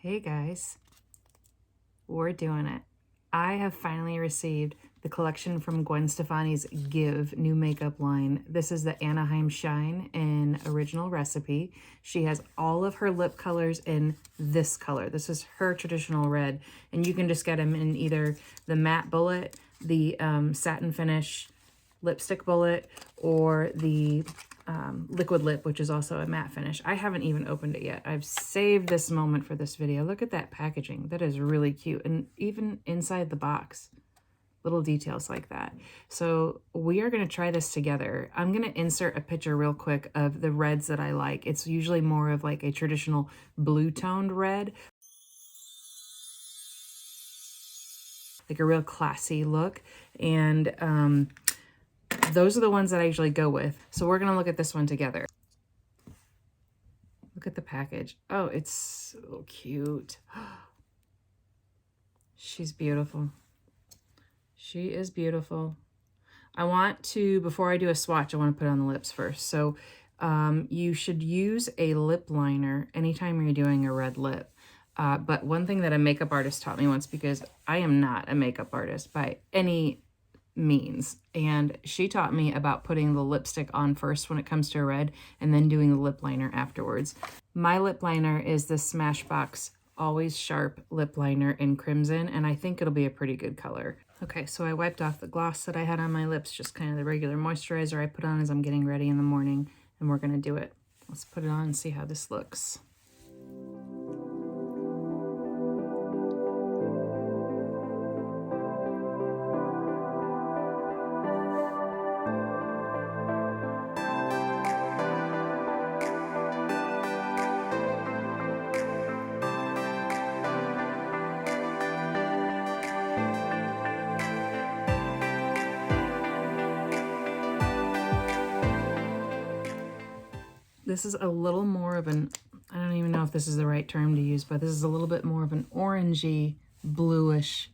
Hey guys, we're doing it. I have finally received the collection from Gwen Stefani's Give new makeup line. This is the Anaheim Shine in Original Recipe. She has all of her lip colors in this color. This is her traditional red, and you can just get them in either the matte bullet, the satin finish lipstick bullet, or the liquid lip, which is also a matte finish. I haven't even opened it yet. I've saved this moment for this video. Look at that packaging. That is really cute. And even inside the box, little details like that. So we are going to try this together. I'm going to insert a picture real quick of the reds that I like. It's usually more of like a traditional blue toned red, like a real classy look. And those are the ones that I usually go with. So we're going to look at this one together. Look at the package. Oh, it's so cute. She's beautiful. She is beautiful. I want to, before I do a swatch, I want to put it on the lips first. So you should use a lip liner anytime you're doing a red lip. But one thing that a makeup artist taught me once, because I am not a makeup artist by any means, and she taught me about putting the lipstick on first when it comes to a red and then doing the lip liner afterwards. My lip liner is the Smashbox Always Sharp lip liner in Crimson, and I think it'll be a pretty good color. Okay, so I wiped off the gloss that I had on my lips, just kind of the regular moisturizer I put on as I'm getting ready in the morning, and we're gonna do it. Let's put it on and see how this looks. This is a little more of an, I don't even know if this is the right term to use, but this is a little bit more of an orangey, bluish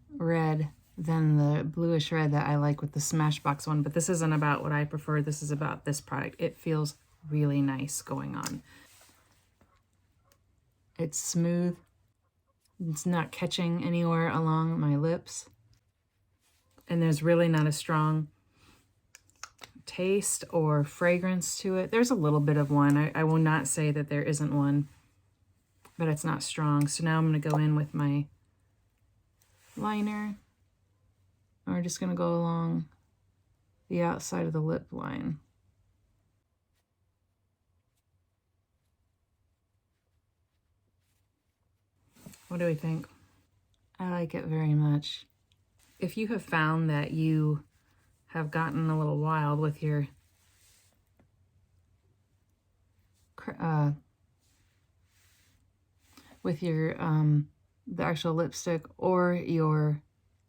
red than the bluish red that I like with the Smashbox one. But this isn't about what I prefer. This is about this product. It feels really nice going on. It's smooth. It's not catching anywhere along my lips. And there's really not a strong taste or fragrance to it. There's a little bit of one. I will not say that there isn't one, but it's not strong. So now I'm going to go in with my liner. And we're just going to go along the outside of the lip line. What do we think? I like it very much. If you have found that you have gotten a little wild with your the actual lipstick or your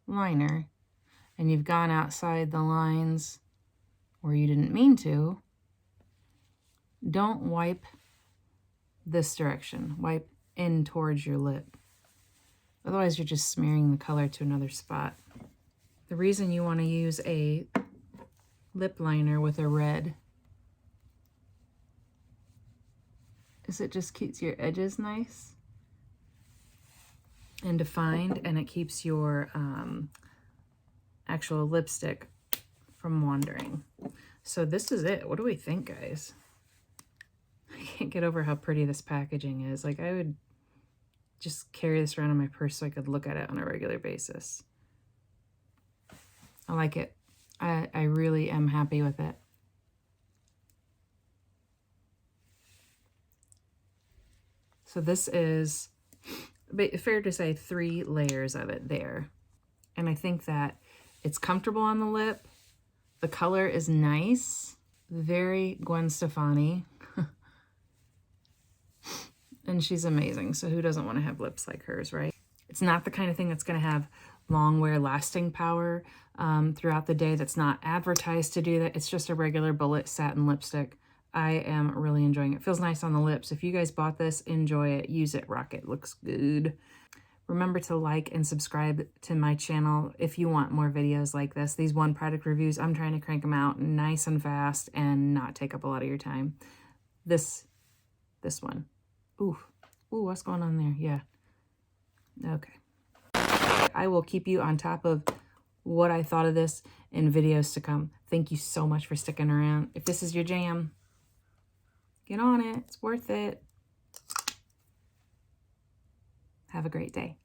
liner, and you've gone outside the lines or you didn't mean to, don't wipe this direction. Wipe in towards your lip. Otherwise, you're just smearing the color to another spot. The reason you want to use a lip liner with a red is it just keeps your edges nice and defined, and it keeps your actual lipstick from wandering. So this is it. What do we think, guys? I can't get over how pretty this packaging is. Like, I would just carry this around in my purse so I could look at it on a regular basis. I like it. I really am happy with it. So this is, fair to say, 3 layers of it there. And I think that it's comfortable on the lip. The color is nice. Very Gwen Stefani. And she's amazing. So who doesn't want to have lips like hers, right? It's not the kind of thing that's going to have long wear lasting power throughout the day. That's not advertised to do that. It's just a regular bullet satin lipstick. I am really enjoying it. Feels nice on the lips. If you guys bought this, enjoy it. Use it. Rock it. Looks good. Remember to like and subscribe to my channel if you want more videos like this. These one product reviews, I'm trying to crank them out nice and fast and not take up a lot of your time. This one. Ooh, Ooh, what's going on there? Yeah. Okay. I will keep you on top of what I thought of this in videos to come. Thank you so much for sticking around. If this is your jam, get on it. It's worth it. Have a great day.